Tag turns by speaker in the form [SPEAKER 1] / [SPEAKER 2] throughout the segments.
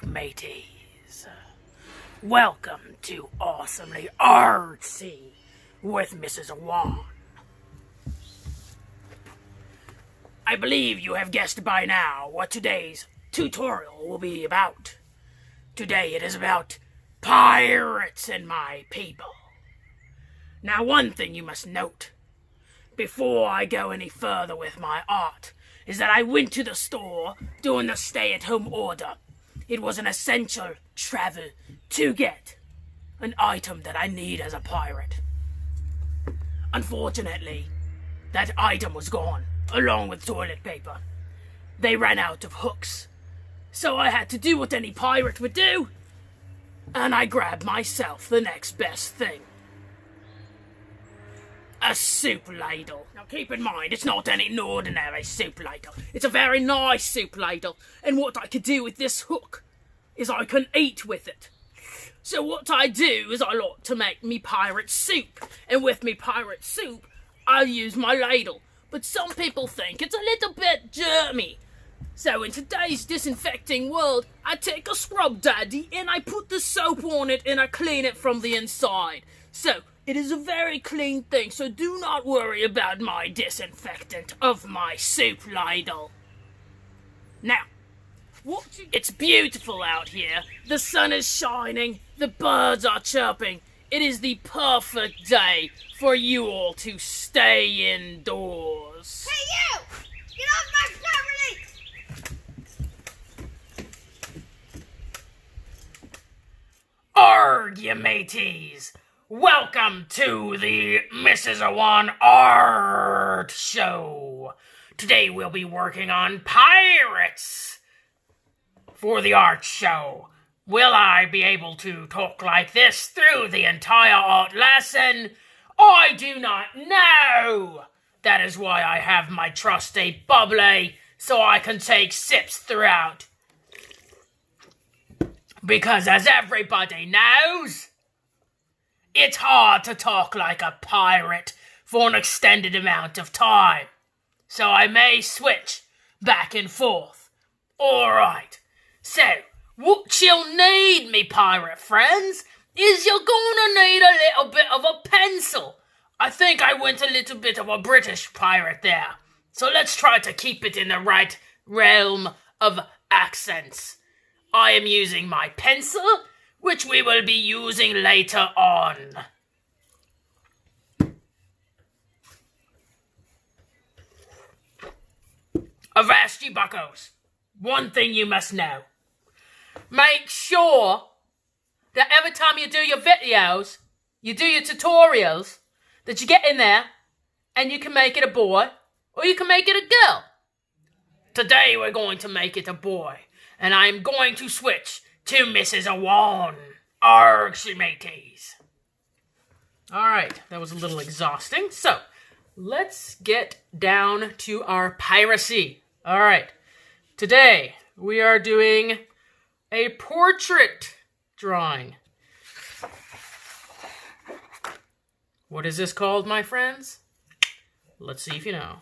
[SPEAKER 1] mateys. Welcome to Awesomely Artsy with Mrs. Wan. I believe you have guessed by now what today's tutorial will be about. Today it is about pirates and my people. Now, one thing you must note before I go any further with my art is that I went to the store during the stay-at-home order. It was an essential travel to get an item that I need as a pirate. Unfortunately, that item was gone, along with toilet paper. They ran out of hooks, so I had to do what any pirate would do, and I grabbed myself the next best thing. A soup ladle. Now keep in mind, it's not any ordinary soup ladle. It's a very nice soup ladle, and what I could do with this hook is I can eat with it. So what I do is I like to make me pirate soup, and with me pirate soup, I'll use my ladle. But some people think it's a little bit germy. So in today's disinfecting world, I take a scrub daddy and I put the soap on it and I clean it from the inside. So it is a very clean thing, so do not worry about my disinfectant of my soup ladle. Now, it's beautiful out here. The sun is shining, the birds are chirping. It is the perfect day for you all to stay indoors.
[SPEAKER 2] Hey you! Get off my property!
[SPEAKER 1] Arrrrrrrt, you mateys! Welcome to the Mrs. Wan Art Show. Today we'll be working on pirates for the art show. Will I be able to talk like this through the entire art lesson? I do not know. That is why I have my trusty bubbly, so I can take sips throughout. Because as everybody knows, it's hard to talk like a pirate for an extended amount of time. So I may switch back and forth. Alright, so what you'll need, me pirate friends, is you're gonna need a little bit of a pencil. I think I went a little bit of a British pirate there. So let's try to keep it in the right realm of accents. I am using my pencil, which we will be using later on. Avast ye buckos. One thing you must know. Make sure that every time you do your videos, you do your tutorials, that you get in there and you can make it a boy or you can make it a girl. Today we're going to make it a boy, and I'm going to switch to Mrs. Wan. Arg, she mateys. Alright, that was a little exhausting. So, let's get down to our piracy. Alright, today we are doing a portrait drawing. What is this called, my friends? Let's see if you know.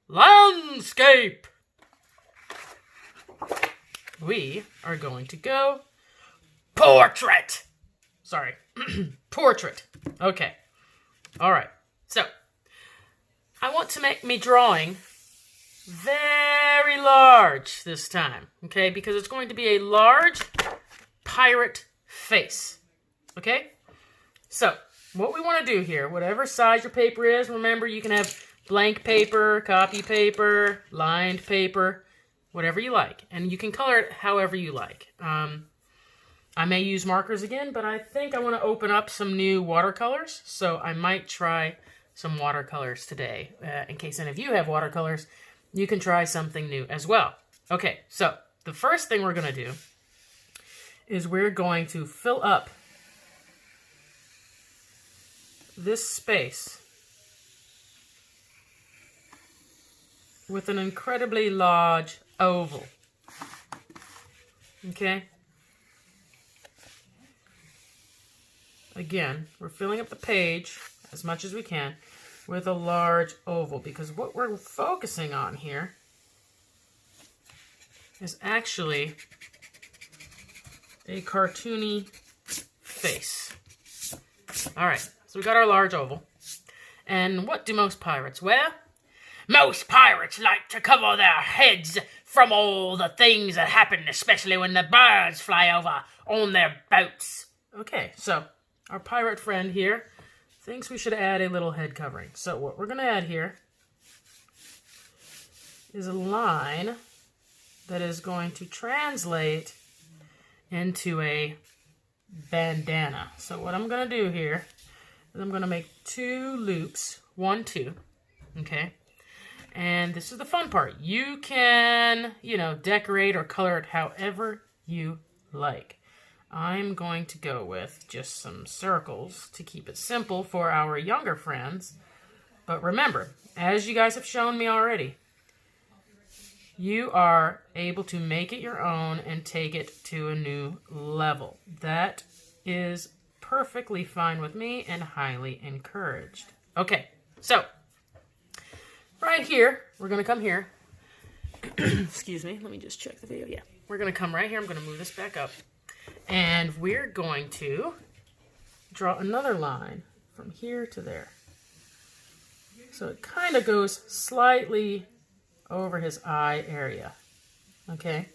[SPEAKER 1] Landscape! We are going to go portrait. Sorry, portrait. Okay. All right. So, I want to make me drawing very large this time. Okay, because it's going to be a large pirate face. Okay? So, what we want to do here, whatever size your paper is, remember you can have blank paper, copy paper, lined paper, whatever you like. And you can color it however you like. I may use markers again, but I think I want to open up some new watercolors. So I might try some watercolors today. In case any of you have watercolors, you can try something new as well. Okay, so the first thing we're going to do is we're going to fill up this space with an incredibly large oval. Okay? Again, we're filling up the page as much as we can with a large oval, because what we're focusing on here is actually a cartoony face. All right, so we got our large oval. And what do most pirates wear? Most pirates like to cover their heads from all the things that happen, especially when the birds fly over on their boats. Okay, so our pirate friend here thinks we should add a little head covering. So what we're going to add here is a line that is going to translate into a bandana. So what I'm going to do here is I'm going to make 2 loops, 1, 2, okay? And this is the fun part. You can, decorate or color it however you like. I'm going to go with just some circles to keep it simple for our younger friends. But remember, as you guys have shown me already, you are able to make it your own and take it to a new level. That is perfectly fine with me and highly encouraged. Okay, so right here, we're going to come here. Excuse me, let me just check the video. Yeah, we're going to come right here. I'm going to move this back up. And we're going to draw another line from here to there. So it kind of goes slightly over his eye area. Okay.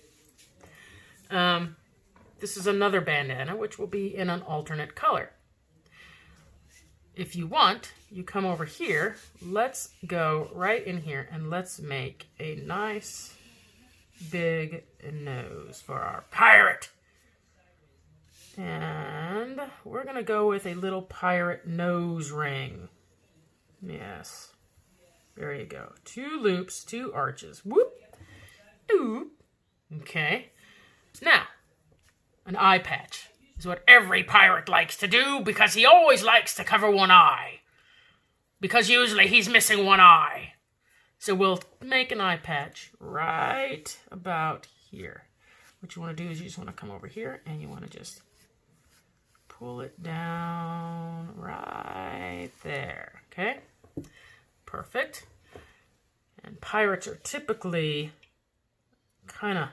[SPEAKER 1] This is another bandana, which will be in an alternate color. If you want, you come over here. Let's go right in here and let's make a nice big nose for our pirate. And we're going to go with a little pirate nose ring. Yes. There you go. 2 loops, 2 arches. Whoop. Oop. Okay. Now, an eye patch is what every pirate likes to do because he always likes to cover one eye. Because usually he's missing one eye. So we'll make an eye patch right about here. What you want to do is you just want to come over here and you want to just pull it down right there. Okay? Perfect. And pirates are typically kind of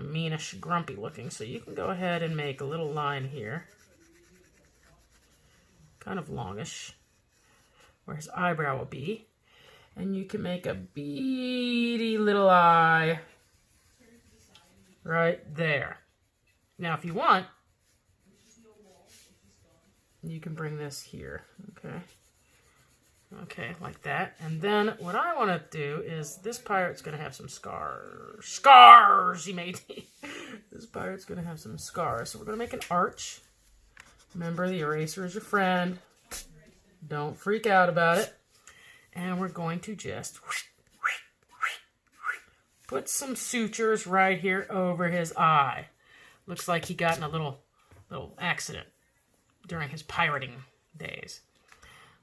[SPEAKER 1] meanish, grumpy looking, so you can go ahead and make a little line here, kind of longish, where his eyebrow will be, and you can make a beady little eye right there. Now, if you want, you can bring this here, okay? Okay, like that. And then what I want to do is this pirate's going to have some scars. Scars, you matey. This pirate's going to have some scars. So we're going to make an arch. Remember, the eraser is your friend. Don't freak out about it. And we're going to just put some sutures right here over his eye. Looks like he got in a little accident during his pirating days.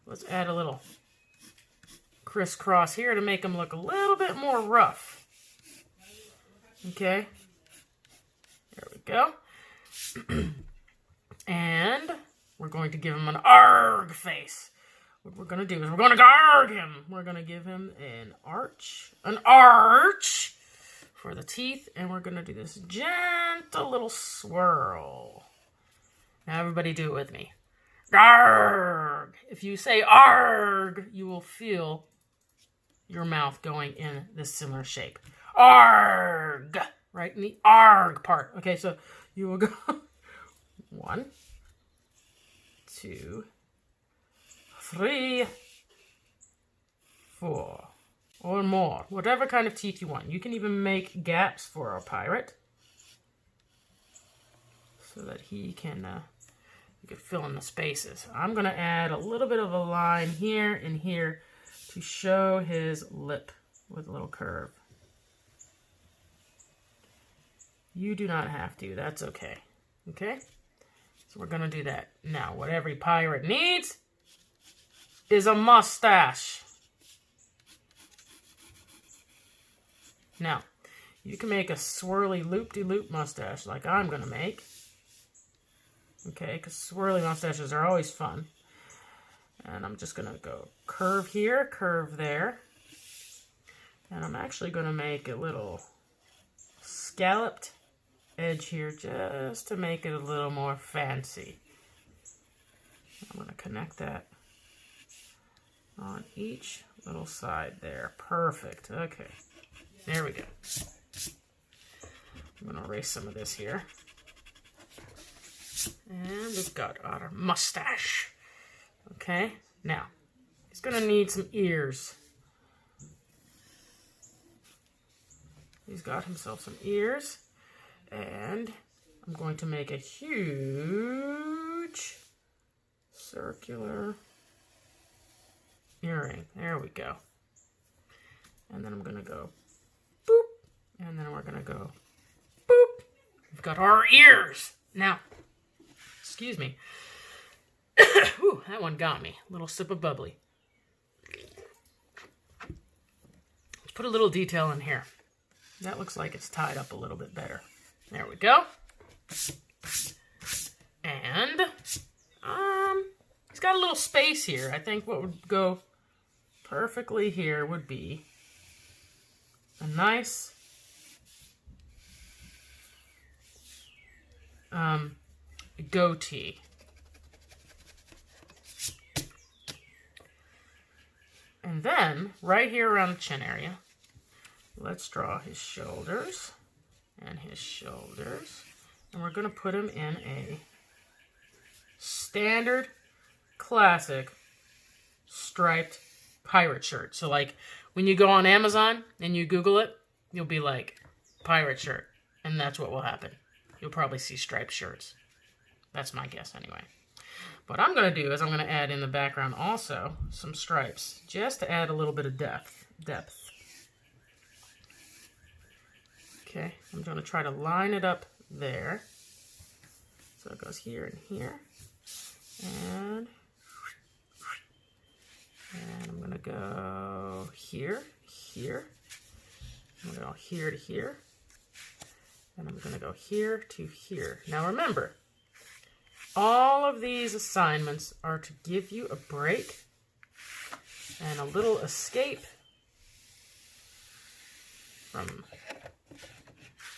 [SPEAKER 1] Let's add a little crisscross here to make him look a little bit more rough. Okay. There we go. And we're going to give him an arg face. What we're going to do is we're going to arg him. We're going to give him an arch for the teeth. And we're going to do this gentle little swirl. Now everybody do it with me. Arg! If you say arg, you will feel your mouth going in this similar shape. Arg! Right in the arg part. Okay, so you will go 1, 2, 3, 4, or more. Whatever kind of teeth you want. You can even make gaps for our pirate so that he can... you could fill in the spaces. I'm going to add a little bit of a line here and here to show his lip with a little curve. You do not have to. That's okay. Okay? So we're going to do that. Now, what every pirate needs is a mustache. Now, you can make a swirly loop-de-loop mustache like I'm going to make. Okay, because swirly mustaches are always fun. And I'm just going to go curve here, curve there. And I'm actually going to make a little scalloped edge here just to make it a little more fancy. I'm going to connect that on each little side there. Perfect. Okay. There we go. I'm going to erase some of this here. And we've got our mustache. Okay. Now, he's going to need some ears. He's got himself some ears. And I'm going to make a huge circular earring. There we go. And then I'm going to go boop. And then we're going to go boop. We've got our ears. Now, excuse me. Whew, that one got me. A little sip of bubbly. Let's put a little detail in here. That looks like it's tied up a little bit better. There we go. And he's got a little space here. I think what would go perfectly here would be a nice goatee. And then, right here around the chin area, let's draw his shoulders and his shoulders. And we're going to put him in a standard, classic, striped pirate shirt. So, like, when you go on Amazon and you Google it, you'll be like, pirate shirt. And that's what will happen. You'll probably see striped shirts. That's my guess anyway. What I'm going to do is I'm going to add in the background also some stripes, just to add a little bit of depth. Okay, I'm going to try to line it up there. So it goes here and here. And I'm going to go here, here. I'm going to go here to here. And I'm going to go here to here. Now remember, all of these assignments are to give you a break and a little escape from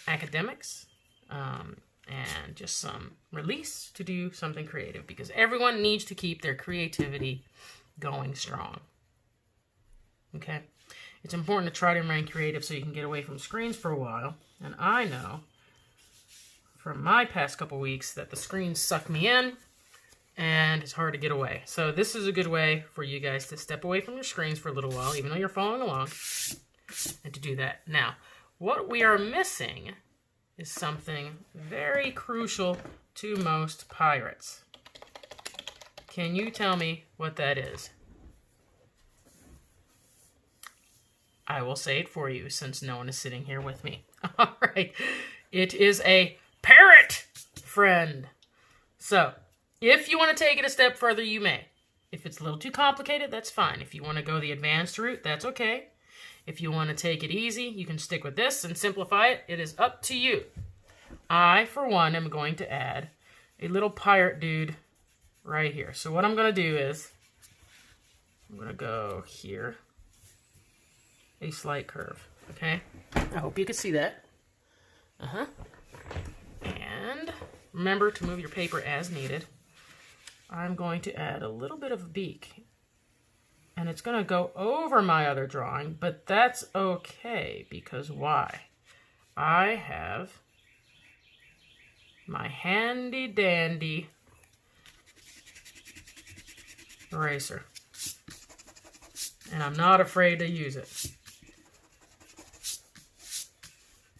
[SPEAKER 1] academics and just some release to do something creative, because everyone needs to keep their creativity going strong. Okay? It's important to try to remain creative so you can get away from screens for a while. And I know from my past couple weeks that the screens suck me in and it's hard to get away. So this is a good way for you guys to step away from your screens for a little while, even though you're following along, and to do that. Now, what we are missing is something very crucial to most pirates. Can you tell me what that is? I will say it for you since no one is sitting here with me. All right. It is a parrot, friend. So, if you want to take it a step further, you may. If it's a little too complicated, that's fine. If you want to go the advanced route, that's okay. If you want to take it easy, you can stick with this and simplify it. It is up to you. I, for one, am going to add a little pirate dude right here. So what I'm going to do is, I'm going to go here, a slight curve, okay? I hope you can see that. And remember to move your paper as needed. I'm going to add a little bit of a beak. And it's going to go over my other drawing, but that's okay, because why? I have my handy-dandy eraser. And I'm not afraid to use it.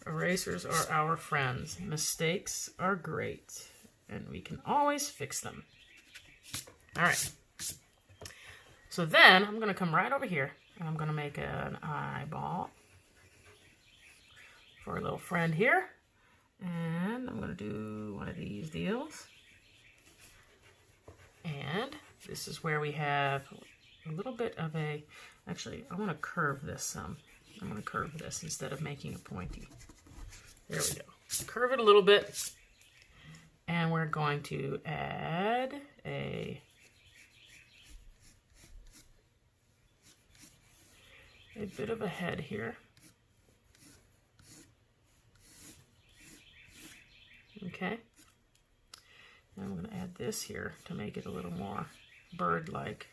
[SPEAKER 1] Erasers are our friends. Mistakes are great, and we can always fix them. All right. So then I'm going to come right over here, and I'm going to make an eyeball for our little friend here. And I'm going to do one of these deals. And this is where we have a little bit of a... Actually, I want to curve this some. I'm going to curve this instead of making it pointy. There we go. Curve it a little bit. And we're going to add a bit of a head here. Okay. Now I'm going to add this here to make it a little more bird-like.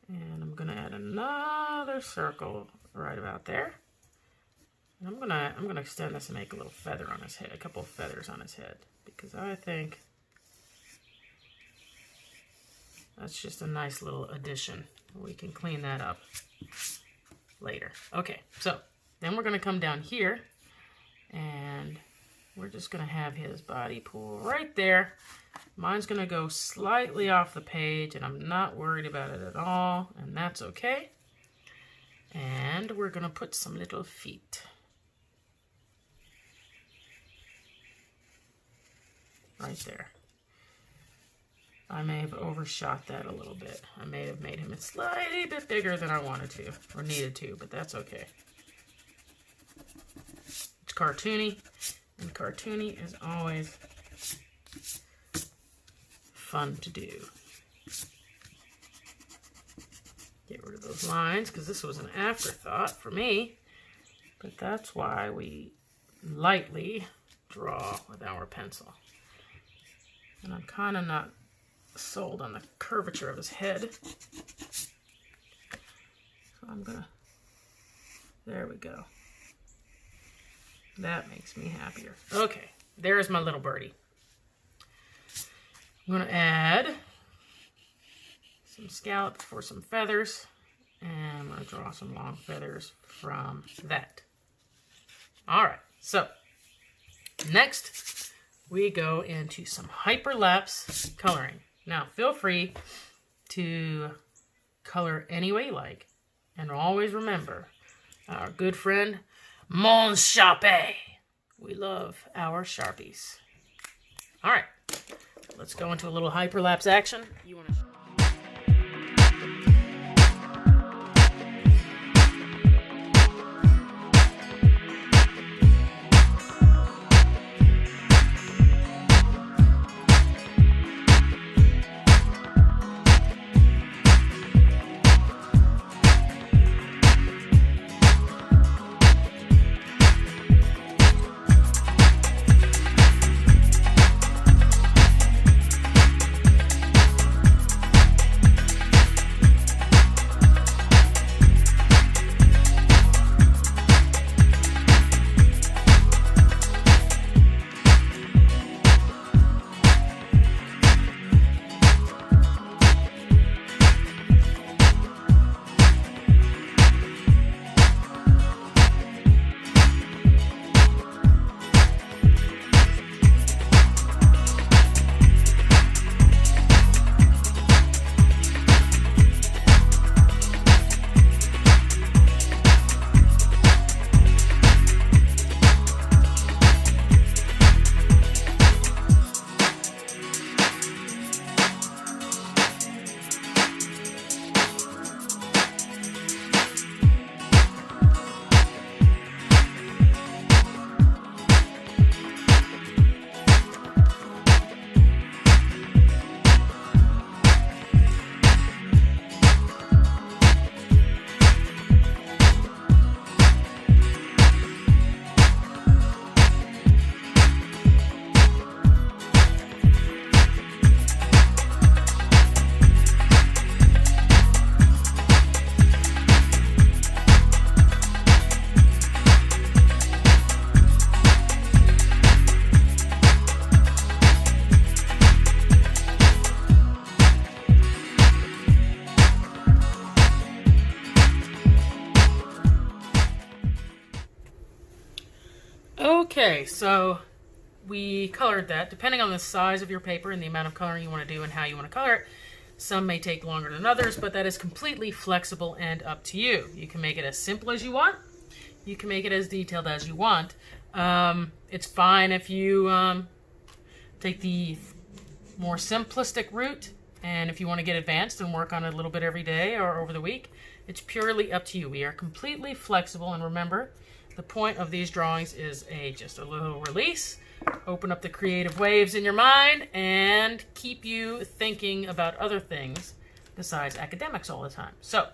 [SPEAKER 1] And I'm going to add another circle right about there. And I'm gonna extend this and make a little feather on his head, a couple of feathers on his head, because I think that's just a nice little addition. We can clean that up later. Okay, so then we're gonna come down here and we're just gonna have his body pull right there. Mine's gonna go slightly off the page and I'm not worried about it at all, and that's okay. And we're gonna put some little feet. Right there. I may have overshot that a little bit. I may have made him a slightly bit bigger than I wanted to, or needed to, but that's okay. It's cartoony, and cartoony is always fun to do. Get rid of those lines, because this was an afterthought for me, but that's why we lightly draw with our pencil. And I'm kind of not sold on the curvature of his head. So I'm gonna, there we go. That makes me happier. Okay, there's my little birdie. I'm gonna add some scallops for some feathers. And I'm gonna draw some long feathers from that. All right, so next, we go into some hyperlapse coloring. Now, feel free to color any way you like. And always remember, our good friend, Mon Sharpie. We love our Sharpies. All right, let's go into a little hyperlapse action. You want to... Okay, so we colored that. Depending on the size of your paper and the amount of coloring you want to do and how you want to color it, some may take longer than others, but that is completely flexible and up to you. You can make it as simple as you want. You can make it as detailed as you want. It's fine if you take the more simplistic route, and if you want to get advanced and work on it a little bit every day or over the week, it's purely up to you. We are completely flexible, and remember, the point of these drawings is just a little release, open up the creative waves in your mind, and keep you thinking about other things besides academics all the time. So,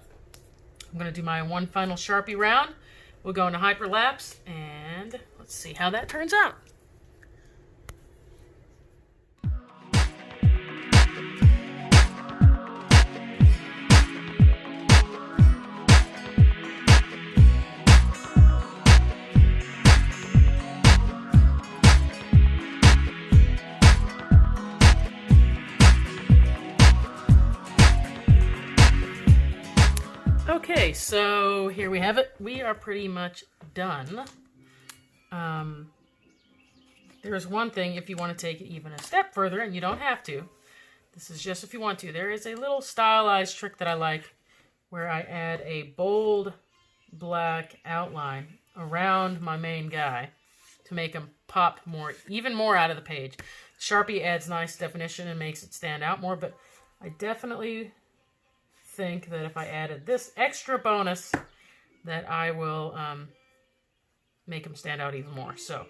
[SPEAKER 1] I'm going to do my one final Sharpie round. We'll go into hyperlapse, and let's see how that turns out. Okay, so here we have it. We are pretty much done. There's one thing if you want to take it even a step further, and you don't have to. This is just if you want to. There is a little stylized trick that I like where I add a bold black outline around my main guy to make him pop even more out of the page. Sharpie adds nice definition and makes it stand out more, but I definitely think that if I added this extra bonus that I will make him stand out even more. So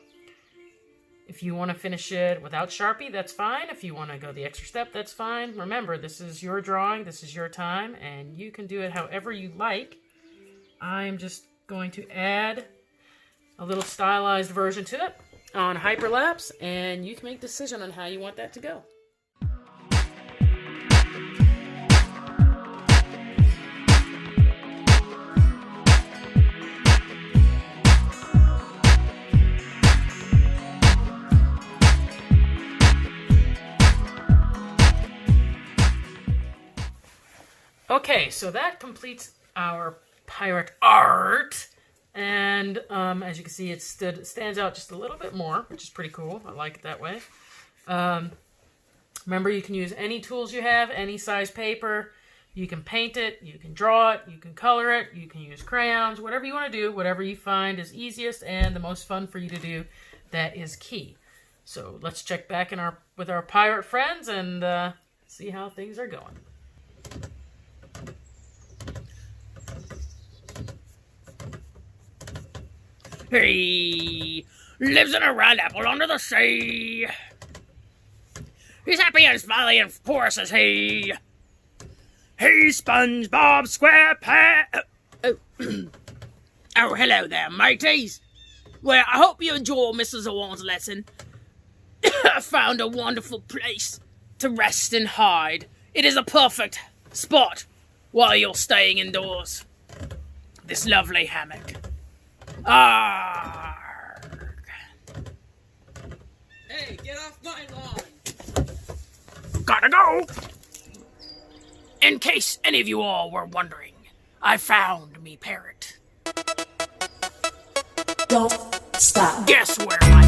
[SPEAKER 1] if you want to finish it without Sharpie, that's fine. If you want to go the extra step, that's fine. Remember, this is your drawing, this is your time, and you can do it however you like. I'm just going to add a little stylized version to it on hyperlapse, and you can make a decision on how you want that to go. Okay, so that completes our pirate art. And as you can see, it stands out just a little bit more, which is pretty cool. I like it that way. Remember, you can use any tools you have, any size paper. You can paint it, you can draw it, you can color it, you can use crayons, whatever you want to do, whatever you find is easiest and the most fun for you to do, that is key. So let's check back with our pirate friends and see how things are going.
[SPEAKER 3] He lives in a red apple under the sea. He's happy and smiley and porous as he. He's SpongeBob SquarePants. Oh, hello there, mateys. Well, I hope you enjoy Mrs. Owen's lesson. I found a wonderful place to rest and hide. It is a perfect spot while you're staying indoors. This lovely hammock. Arrrrrrrt.
[SPEAKER 4] Hey, get off my lawn!
[SPEAKER 3] Gotta go! In case any of you all were wondering, I found me parrot.
[SPEAKER 5] Don't stop.
[SPEAKER 3] Guess where my